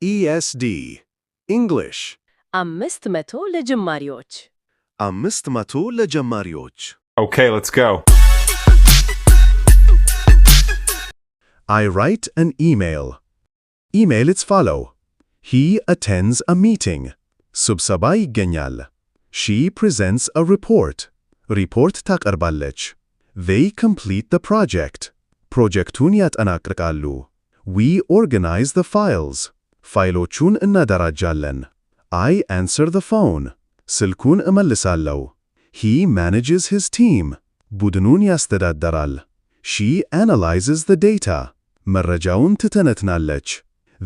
ESD English 500 ለጀማሪዎች 500 ለጀማሪዎች Okay, let's go. I write an email. Email its follow. He attends a meeting. ስብሰባ ይገኛል. She presents a report. Report ታቀርባለች. They complete the project. ፕሮጀክቱን ያጠናቅቃሉ. We organize the files. ፋይሎቹን እናደራጃለን. I answer the phone. ስልኩን እመልሳለሁ. He manages his team. ቡድኑን ያስተዳድራል. She analyzes the data. መረጃውን ትተነትናለች.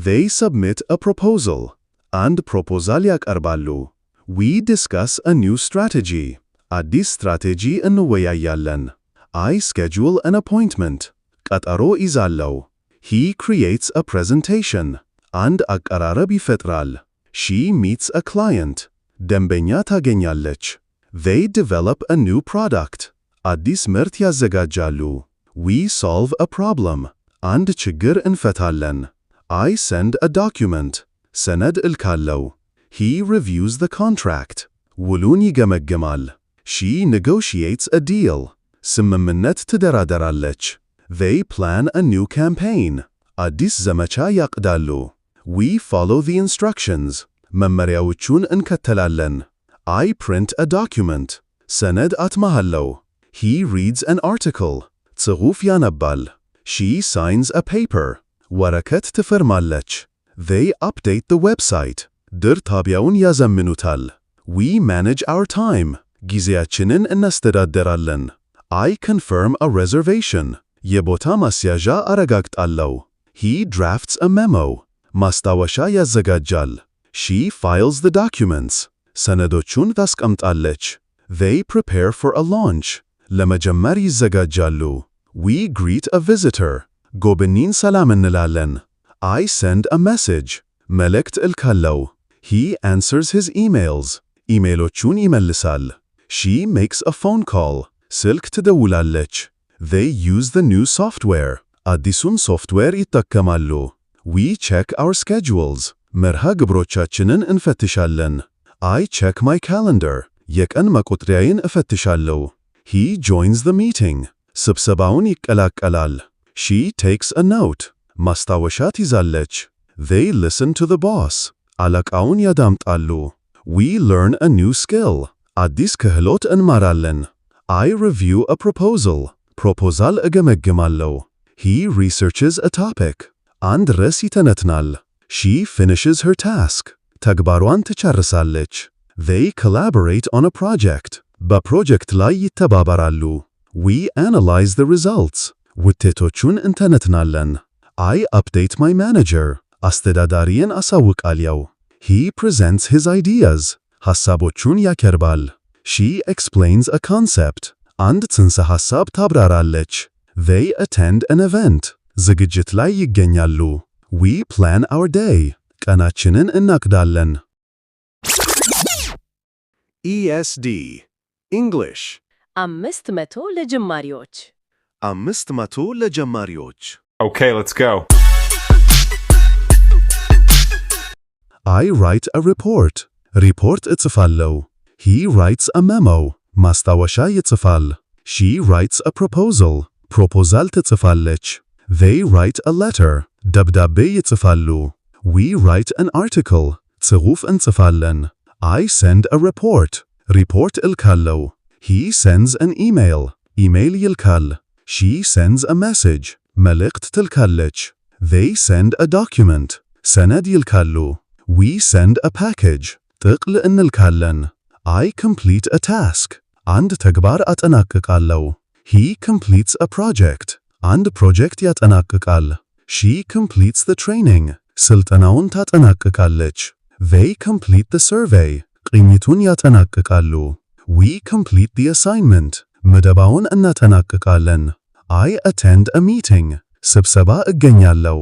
They submit a proposal. አንድ ፕሮፖዛል ያቀርባሉ. We discuss a new strategy. አዲስ ስትራቴጂ እንወያያለን. I schedule an appointment. ቀጠሮ ይዛለሁ. He creates a presentation. አንድ አቀራረብ ይፈጥራል. She meets a client. ደንበኛ ታገኛለች. They develop a new product. አዲስ ምርት ያዘጋጃሉ. We solve a problem. አንድ ችግር እንፈታለን. I send a document. ሰነድ እልካለሁ. He reviews the contract. ውሉን ይገመግማል. She negotiates a deal. ስምምነት ትደራደራለች. They plan a new campaign. አዲስ ዘመቻ ያቅዳሉ. We follow the instructions. መመሪያዎቹን እንከተላለን. I print a document. ሰነድ አትማሃለሁ. He reads an article. ጽሑፍ ያነባል. She signs a paper. ወረቀት ትፈርማለች. They update the website. ድር ጣቢያውን ያዘምኑታል. We manage our time. ጊዜያችንን እናስተዳድራለን. I confirm a reservation. የቦታ ማስያዣ አረጋግጣለሁ. He drafts a memo. ማስታወሻ ያዘጋጃል. She files the documents. ሰነዶቹን ታስቀምጣለች. They prepare for a launch. ለመጀመር ይዘጋጃሉ. We greet a visitor. ጎብኚን ሰላም እንላለን. I send a message. መልእክት እልካለሁ. He answers his emails. ኢሜሎቹን ይመልሳል. She makes a phone call. ስልክ ትደውላለች. They use the new software. አዲሱን ሶፍትዌር ይጠቀማሉ. We check our schedules. መርሃ ግብሮቻችንን እንፈትሻለን. I check my calendar. የቀን መቁጠሪያዬን እፈትሻለሁ. He joins the meeting. ስብሰባውን ይቀላቀላል. She takes a note. ማስታወሻ ትይዛለች. They listen to the boss. አለቃውን ያዳምጣሉ. We learn a new skill. አዲስ ክህሎት እንማራለን. I review a proposal. ፕሮፖዛል እገመግማለሁ. He researches a topic. አንድ ርዕስ ይተነትናል. She finishes her task. ተግባሯን ትጨርሳለች. They collaborate on a project. በፕሮጀክት ላይ ይተባበራሉ. We analyze the results. ውጤቶቹን እንተነትናለን. I update my manager. አስተዳዳሪን አሳውቃለሁ. He presents his ideas. ሐሳቦቹን ያቀርባል. She explains a concept. አንድ ጽንሰ ሐሳብ ታብራራለች. They attend an event. ዝግጅት ላይ ይገኛሉ. We plan our day. ቀናችንን እናቅዳለን. ESD English 500 ለጀማሪዎች 500 ለጀማሪዎች Okay, let's go. I write a report. report እጽፋለሁ. He writes a memo. ማስታወሻ ይጽፋል. She writes a proposal. proposal ትጽፋለች. They write a letter. ደብዳቤ ይጽፋሉ. We write an article. ጽሑፍ እንጽፋለን. I send a report. report እልካለሁ. He sends an email. email ይልካል. She sends a message. መልእክት ትልካለች. They send a document. ሰነድ ይልካሉ. We send a package. ጥቅል እንልካለን. I complete a task. አንድ ተግባር አጠናቅቃለሁ. He completes a project. አንድ ፕሮጀክት ያጠናቅቃል. She completes the training. ስልጠናውን ታጠናቅቃለች. They complete the survey. ቅኝቱን ያጠናቅቃሉ. We complete the assignment. ምደባውን እናጠናቅቃለን. I attend a meeting. ስብሰባ እገኛለሁ.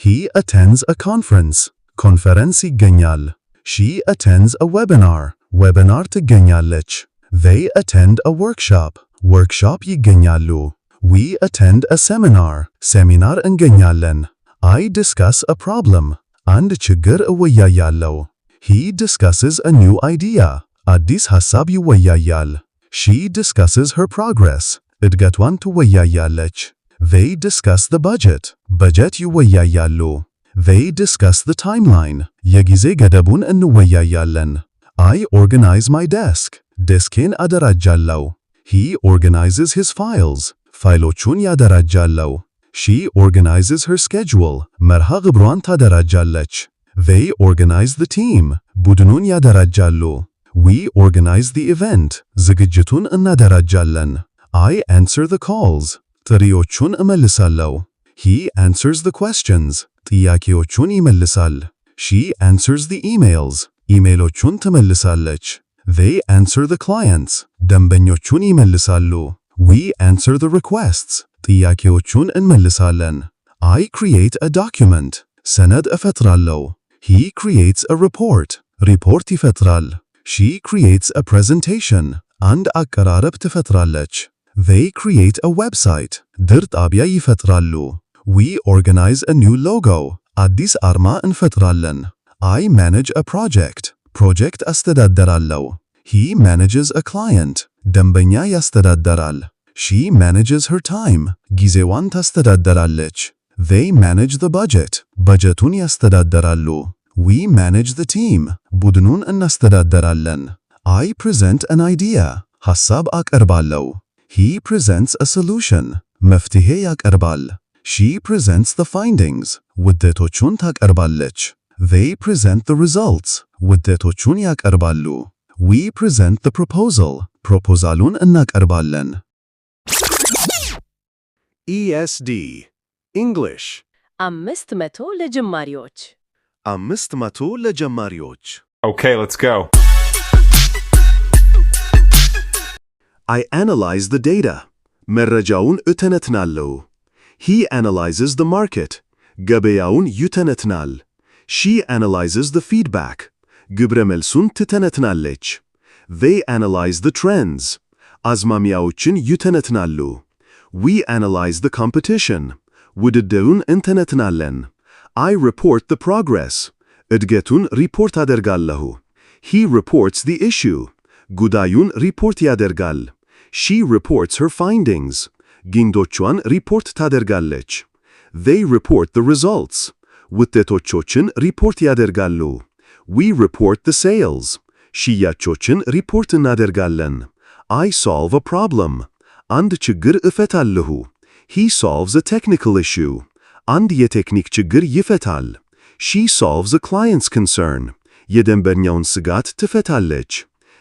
He attends a conference. ኮንፈረንስ ይገኛል. She attends a webinar. webinar ትገኛለች. They attend a workshop. workshop ይገኛሉ. We attend a seminar. ሴሚናር እንገኛለን. I discuss a problem. አንድ ችግር እወያያለሁ። He discusses a new idea. አዲስ ሐሳብ ይወያያል። She discusses her progress. እድገቷን ትወያያለች። They discuss the budget. በጀት ይወያያሉ። They discuss the timeline. የጊዜ ገደቡን እንወያያለን። I organize my desk. ዴስኬን አደራጃለሁ። He organizes his files. ፋይሎቹን ያደራጃለሁ። She organizes her schedule. መርሃ ግብሯን ታደራጃለች። They organize the team. ቡድኑን ያደራጃሉ። We organize the event. ዝግጅቱን እናደራጃለን። I answer the calls. ጥሪዎቹን እመልሳለሁ። He answers the questions. ጥያቄዎቹን ይመልሳል። She answers the emails. ኢሜሎቹን ትመልሳለች። They answer the clients. ደንበኞቹን ይመልሳሉ። We answer the requests. ጥያቄዎቹን እንመልሳለን። I create a document. ሰነድ እፈጥራለሁ። He creates a report. ሪፖርት ይፈጥራል። She creates a presentation. አንድ አቀራረብ ትፈጥራለች። They create a website. ድር ጣቢያ ይፈጥራሉ። We organize a new logo. አዲስ አርማ እንፈጥራለን። I manage a project. ፕሮጀክት አስተዳደራለሁ። He manages a client. ደንበኛ ያስተዳደራል። She manages her time. ጊዜዋን ታስተዳደራለች። They manage the budget. በጀቱን ያስተዳደራሉ። We manage the team. ቡድኑን እናስተዳደራለን። I present an idea. ሐሳብ አቀርባለሁ። He presents a solution. መፍትሄ ያቀርባል። She presents the findings. ውጤቶቹን ታቀርባለች። They present the results. ውጤቶቹን ያቀርባሉ። We present the proposal. ፕሮፖዛሉን እናቀርባለን። ESD English 500 ለጀማሪዎች 500 ለጀማሪዎች Okay, let's go. I analyze the data. መረጃውን እተነትናለሁ። He analyzes the market. ገበያውን ይተነትናል። She analyzes the feedback. ግብረ መልሱን ትተነትናለች። They analyze the trends. አዝማሚያዎችን ይተነትናሉ። We analyze the competition. ውድድሩን እንተነትናለን። I report the progress. እድገቱን ሪፖርት አደርጋለሁ። He reports the issue. ጉዳዩን ሪፖርት ያደርጋል። She reports her findings. ግኝቶቿን ሪፖርት ታደርጋለች። They report the results. ውጤቶችን ሪፖርት ያደርጋሉ። We report the sales. ሽያጮችን ሪፖርት እናደርጋለን። I solve a problem. አንድ ችግር እፈታለሁ። He solves a technical issue. አንድ የቴክኒክ ችግር ይፈታል። She solves a client's concern. የደንበኛውን ስጋት ትፈታለች።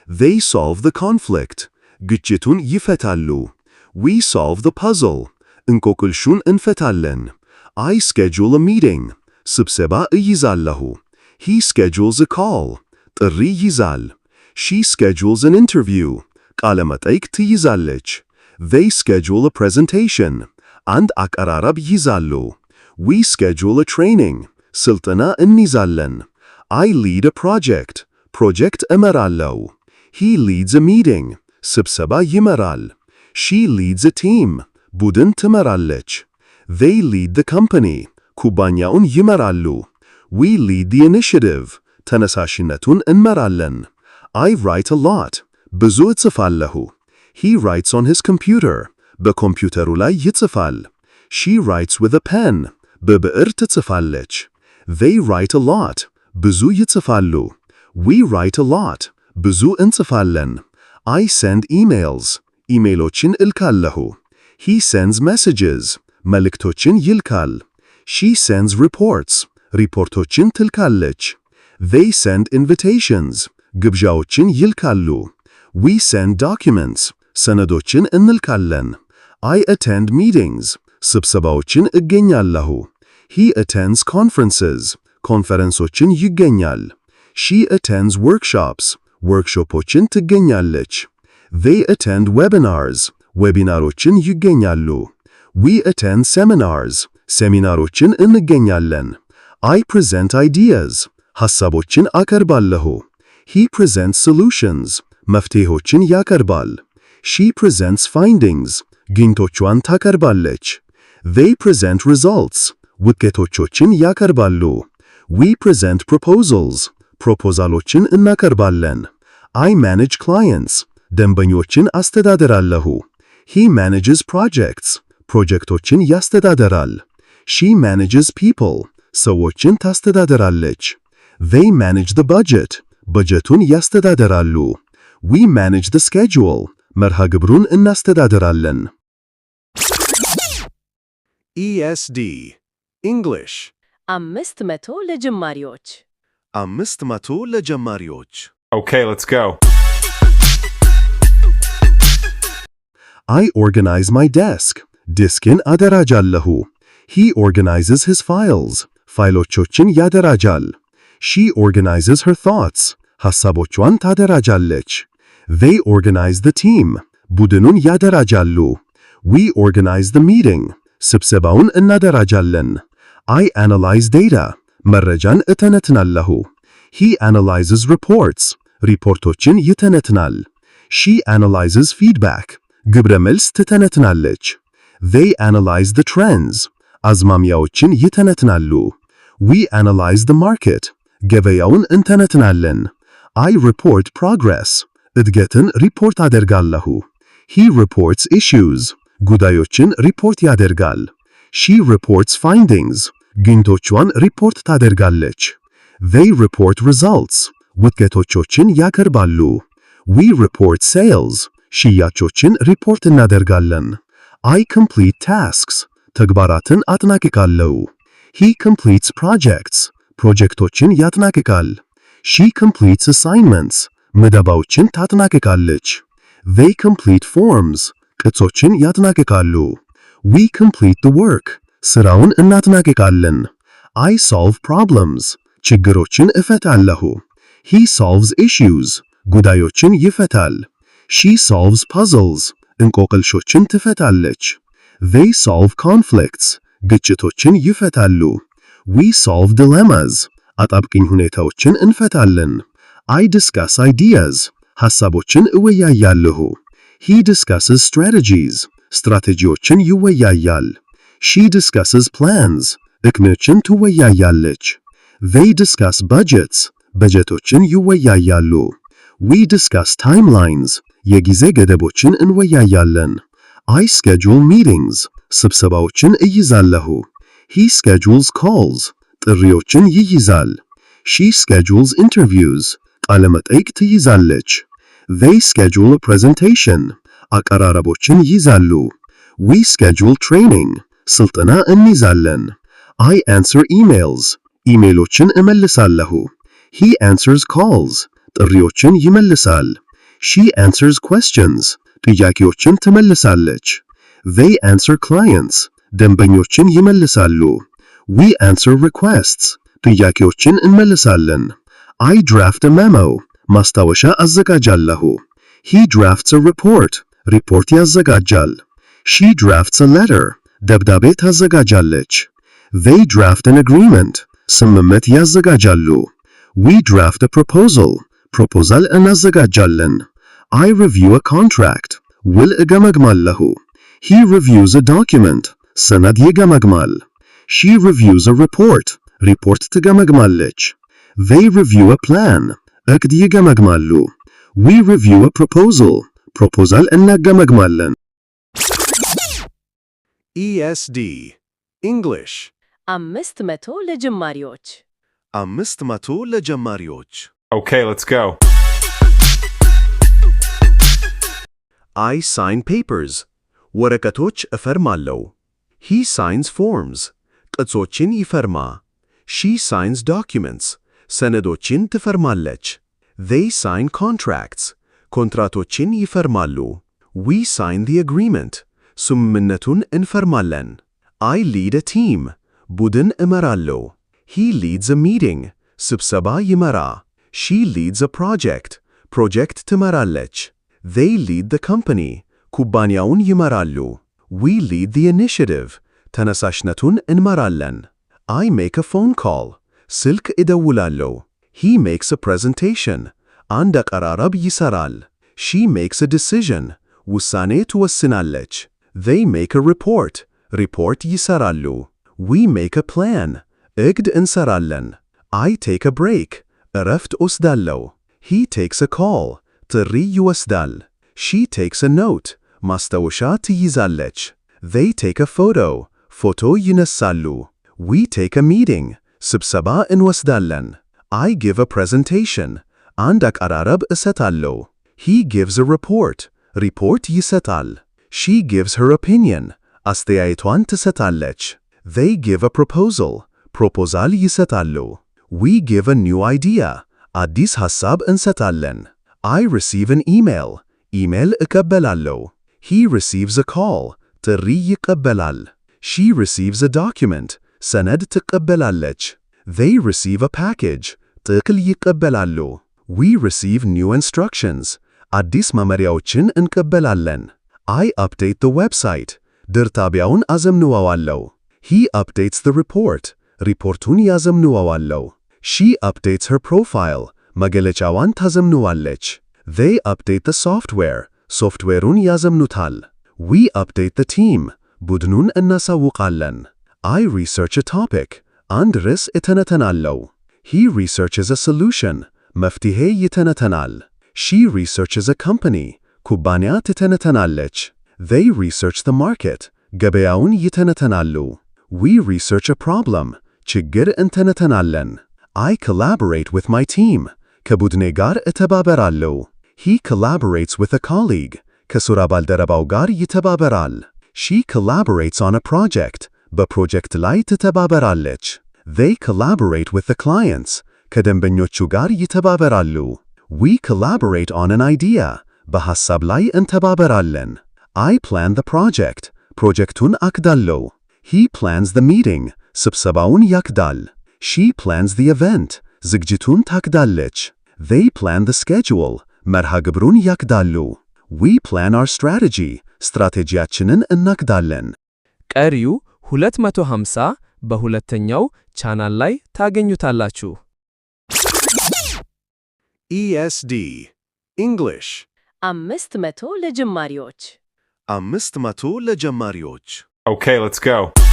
They solve the conflict. ግጭቱን ይፈታሉ። We solve the puzzle. እንቆቅልሹን እንፈታለን። I schedule a meeting. ስብሰባ እይዛለሁ። He schedules a call. ጥሪ ይዛል። She schedules an interview. ቃለ መጠይቅ ትይዛለች። They schedule a presentation. አንድ አቀራረብ ይዛሉ። We schedule a training. ስልጠና እንይዛለን። I lead a project. ፕሮጀክት እመራለሁ። He leads a meeting. ስብሰባ ይመራል። She leads a team. ቡድን ትመራለች። They lead the company. ኩባንያውን ይመራሉ። We lead the initiative. ተነሳሽነቱን እንመራለን። I write a lot. ብዙ እጽፋለሁ። He writes on his computer. በኮምፒውተሩ ላይ ይጽፋል። She writes with a pen. በብዕር ትጽፋለች። They write a lot. ብዙ ይጽፋሉ። We write a lot. ብዙ እንጽፋለን። I send emails. ኢሜሎችን እልካለሁ። He sends messages. መልእክቶችን ይልካል። She sends reports. ሪፖርቶችን ትልካለች። They send invitations. ግብዣዎችን ይልካሉ። We send documents. ሰነዶችን እንልካለን። I attend meetings. ስብሰባዎችን እገኛለሁ። He attends conferences. ኮንፈረንሶችን ይገኛል። She attends workshops. ወርክሾፖችን ትገኛለች። They attend webinars. ዌቢናሮችን ይገኛሉ። We attend seminars. ሴሚናሮችን እንገኛለን። I present ideas. ሐሳቦችን አቀርባለሁ። He presents solutions. መፍትሄዎችን ያቀርባል። She presents findings. ግኝቶቿን ታቀርባለች። They present results. ውጤቶችን ያቀርባሉ። We present proposals. ፕሮፖዛሎችን እናቀርባለን። I manage clients. ደንበኞችን አስተዳድራለሁ። He manages projects. ፕሮጀክቶችን ያስተዳድራል። She manages people. ሰዎችን ታስተዳድራለች። They manage the budget. በጀቱን ያስተዳድራሉ። We manage the schedule. መርሃ ግብሩን እናስተዳድራለን። ESD English 500 ለጀማሪዎች 500 ለጀማሪዎች Okay, let's go. I organize my desk. ዲስክን አደራጃለሁ። He organizes his files. ፋይሎችን ያደራጃል። She organizes her thoughts. ሐሳቦቿን ታደራጃለች። They organize the team. ቡድኑን ያደራጃሉ። We organize the meeting. ስብሰባውን እናደራጃለን። I analyze data. መረጃን እተነትናለሁ። He analyzes reports. ሪፖርቶችን ይተነትናል። She analyzes feedback. ግብረ መልስ ትተነትናለች። They analyze the trends. አዝማሚያዎችን ይተነትናሉ። We analyze the market. ገበያውን እንተነትናለን። I report progress. እድገትን ሪፖርት አደርጋለሁ። He reports issues. ጉዳዮችን ሪፖርት ያደርጋል። She reports findings. ግኝቶቿን ሪፖርት ታደርጋለች። They report results. ውጤቶችን ያቀርባሉ። We report sales. ሽያጮችን ሪፖርት እናደርጋለን። I complete tasks. ተግባራትን አጠናቅቃለሁ። He completes projects. ፕሮጀክቶችን ያጠናቅቃል። She completes assignments. ምደባዎችን ታጠናቅቃለች። They complete forms. ቅጾችን ያጠናቅቃሉ። We complete the work. ስራውን እናጠናቅቃለን። I solve problems. ችግሮችን እፈታለሁ። He solves issues. ጉዳዮችን ይፈታል። She solves puzzles. እንቆቅልሾችን ትፈታለች። They solve conflicts. ግጭቶችን ይፈታሉ። We solve dilemmas. አጣብቂኝ ሁኔታዎችን እንፈታለን። I discuss ideas. ሐሳቦችን እወያያለሁ። He discusses strategies. ስትራቴጂዎችን ይወያያል። She discusses plans. እቅዶችን ትወያያለች። They discuss budgets. በጀቶችን ይወያያሉ። We discuss timelines. የጊዜ ገደቦችን እንወያያለን። I schedule meetings. ስብሰባዎችን እይዛለሁ። He schedules calls. ጥሪዎችን ይይዛል። She schedules interviews. ቃለ መጠይቅ ትይዛለች። They schedule a presentation. አቀራረቦችን ይይዛሉ። We schedule training. ስልጠና እንይዛለን። I answer emails. ኢሜሎችን እመልሳለሁ። He answers calls. ጥሪዎችን ይመልሳል። She answers questions. ጥያቄዎችን ትመልሳለች። They answer clients. ደንበኞችን ይመልሳሉ። We answer requests. ጥያቄዎችን እንመልሳለን። I draft a memo. ማስታወሻ አዘጋጃለሁ። He drafts a report. ሪፖርት ያዘጋጃል። She drafts a letter. ደብዳቤ ታዘጋጃለች። They draft an agreement. ስምምነት ያዘጋጃሉ። We draft a proposal. ፕሮፖዛል እናዘጋጃለን። I review a contract. ውል እገመግማለሁ። He reviews a document. ሰነድ ይገመግማል። She reviews a report. ሪፖርት ትገመግማለች። They review a plan. እቅድ ይገመግማሉ። We review a proposal. ፕሮፖዛል እናገመግማለን። ESD English 500 ለጀማሪዎች 500 ለጀማሪዎች Okay, let's go. I sign papers. ወረቀቶች እፈርማለሁ። He signs forms. ቅጾችን ይፈርማ። She signs documents. ሰነዶችን ትፈርማለች። They sign contracts. ኮንትራቶችን ይፈርማሉ። We sign the agreement. ስምምነቱን እንፈርማለን። I lead a team. ቡድን እመራለሁ። He leads a meeting. ስብሰባ ይመራ። She leads a project. ፕሮጀክት ትመራለች። They lead the company. ኩባንያውን ይመራሉ። We lead the initiative. ተነሳሽነቱን እንመራለን። I make a phone call. ስልክ እደውላለሁ። He makes a presentation. አንድ አቀራረብ ይሰራል። She makes a decision. ውሳኔ ትወስናለች። They make a report. ሪፖርት ይሰራሉ። We make a plan. እቅድ እንሰራለን። I take a break. እረፍት ወስዳለሁ. He takes a call. ጥሪ ይወስዳል. She takes a note. ማስታወሻ ትይዛለች. They take a photo. ፎቶ ይነሳሉ. We take a meeting. ስብሰባ እንወስዳለን. I give a presentation. አንድ አቀራረብ እሰጣለሁ. He gives a report. ሪፖርት ይሰጣል. She gives her opinion. አስተያየቷን ትሰጣለች. They give a proposal. ፕሮፖዛል ይሰጣሉ. We give a new idea. አዲስ ሐሳብ እንሰጣለን. I receive an email. ኢሜል እቀበላለሁ. He receives a call. ጥሪ ይቀበላል. She receives a document. ሰነድ ትቀበላለች. They receive a package. ጥቅል ይቀበላሉ. We receive new instructions. አዲስ መመሪያዎችን እንቀበላለን. I update the website. ድርጣቢያውን አዘምንዋዋለሁ. He updates the report. ሪፖርቱን ያዘምንዋዋለሁ. She updates her profile. መገለጫዋን ታዘምንዋለች. They update the software. ሶፍትዌሩን ያዘምኑታል. We update the team. ቡድኑን እናሳውቃለን. I research a topic. አንድ ርዕስ እተነተናለሁ. He researches a solution. መፍትሄ ይተነተናል. She researches a company. ኩባንያ ትተነተናለች. They research the market. ገበያውን ይተነተናሉ. We research a problem. ችግር እንተነተናለን. I collaborate with my team. ከቡድኔ ጋር እተባበራለሁ. He collaborates with a colleague. ከሥራ ባልደረባው ጋር ይተባበራል. She collaborates on a project. በፕሮጀክት ላይ ትተባበራለች. They collaborate with the clients. ከደንበኞቹ ጋር ይተባበራሉ. We collaborate on an idea. በሐሳብ ላይ እንተባበራለን. I plan the project. ፕሮጀክቱን አቅዳለሁ. He plans the meeting. ስብሰባውን ያቅዳል. She plans the event. ዝግጅቱን ታቅዳለች. They plan the schedule. መርሃ ግብሩን ያቅዳሉ. We plan our strategy. ስትራቴጂያችንን እናቅዳለን። ቀሪው 250 በሁለተኛው ቻናል ላይ ታገኙታላችሁ። ESD English 500 ለጀማሪዎች 500 ለጀማሪዎች Okay, let's go.